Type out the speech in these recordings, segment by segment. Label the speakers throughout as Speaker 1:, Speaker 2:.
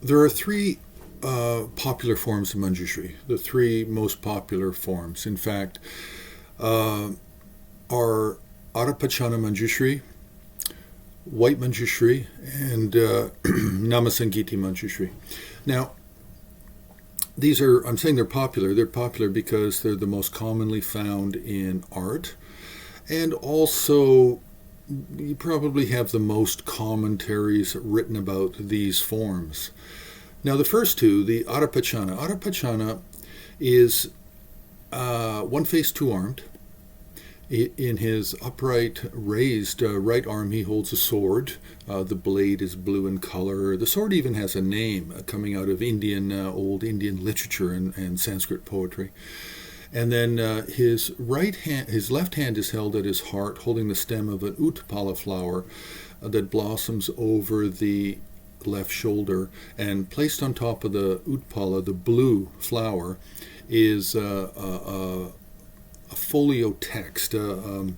Speaker 1: There are three popular forms of Manjushri. The three most popular forms, in fact, are Arapachana Manjushri, White Manjushri, and Namasangiti Manjushri. Now, these are, I'm saying they're popular. They're popular because they're the most commonly found in art, and also you probably have the most commentaries written about these forms. Now, the first two, the Arapachana. Arapachana is one-faced, two-armed. In his upright, raised right arm, he holds a sword. The blade is blue in color. The sword even has a name coming out of old Indian literature and Sanskrit poetry. And then his left hand is held at his heart, holding the stem of an utpala flower that blossoms over the left shoulder. And placed on top of the utpala, the blue flower, is a folio text, a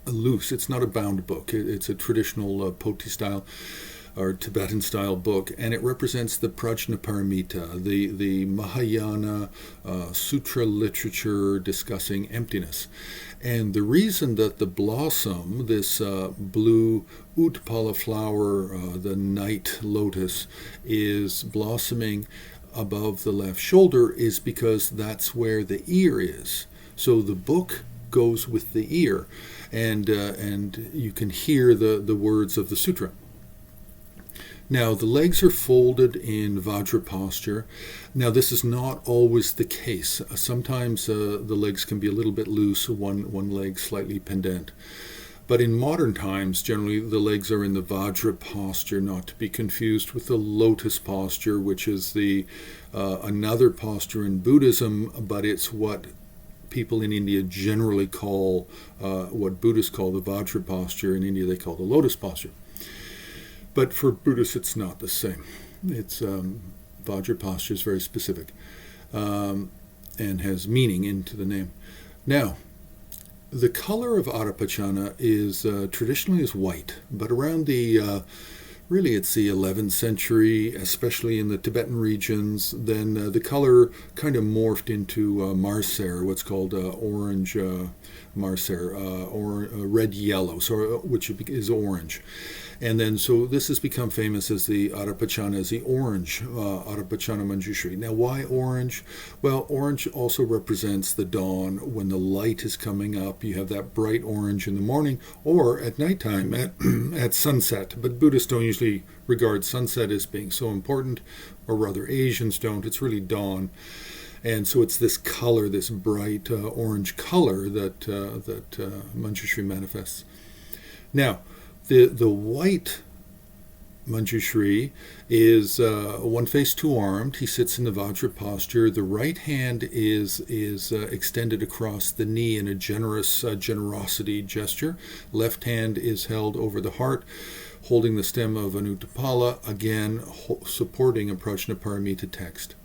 Speaker 1: loose. It's not a bound book. It's a traditional Poti style or Tibetan style book, and it represents the Prajnaparamita, the Mahayana sutra literature discussing emptiness. And the reason that the blossom, this blue utpala flower, the night lotus, is blossoming above the left shoulder is because that's where the ear is. So the book goes with the ear, and you can hear the words of the sutra. Now, the legs are folded in Vajra posture. Now, this is not always the case. Sometimes the legs can be a little bit loose, one leg slightly pendant. But in modern times, generally, the legs are in the Vajra posture, not to be confused with the lotus posture, which is another posture in Buddhism, but it's what people in India generally call, what Buddhists call the Vajra posture. In India, they call the lotus posture. But for Buddhists, it's not the same. It's Vajra posture is very specific and has meaning into the name. Now, the color of Arapachana is traditionally is white, but around really it's the 11th century, especially in the Tibetan regions, then the color kind of morphed into marser, what's called orange marser, or red-yellow, which is orange. And then, so this has become famous as the Arapachana, as the orange Arapachana Manjushri. Now, why orange? Well, orange also represents the dawn. When the light is coming up, you have that bright orange in the morning, or at nighttime at sunset. But Buddhists don't usually regard sunset as being so important, or rather Asians don't. It's really dawn. And so it's this color, this bright orange color that Manjushri manifests. Now, the white Manjushri is one-faced, two-armed. He sits in the Vajra posture. The right hand is extended across the knee in a generosity gesture. Left hand is held over the heart, holding the stem of an utpala, again supporting a Prajnaparamita text.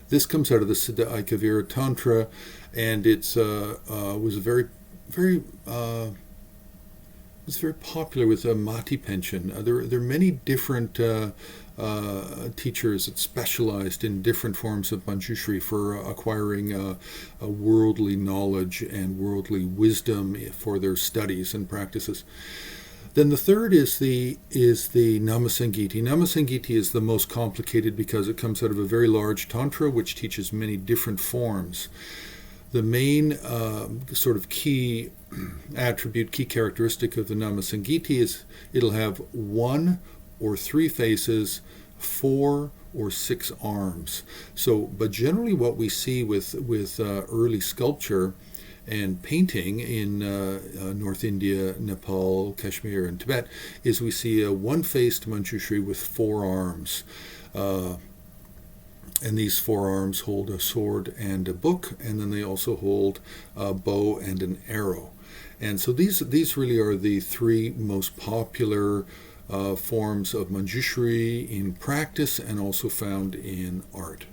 Speaker 1: This comes out of the Siddhaikavira Tantra, and it's was very popular with Mati pension. There are many different teachers that specialized in different forms of Manjushri for acquiring a worldly knowledge and worldly wisdom for their studies and practices. Then the third is the Namasanggiti. Namasanggiti is the most complicated because it comes out of a very large tantra which teaches many different forms. The main sort of key attribute, key characteristic of the Namasanggiti is it'll have 1 or 3 faces, 4 or 6 arms. But generally what we see with early sculpture and painting in North India, Nepal, Kashmir, and Tibet is we see a one-faced Manjushri with 4 arms. And these 4 arms hold a sword and a book, and then they also hold a bow and an arrow. And so these really are the 3 most popular forms of Manjushri in practice and also found in art.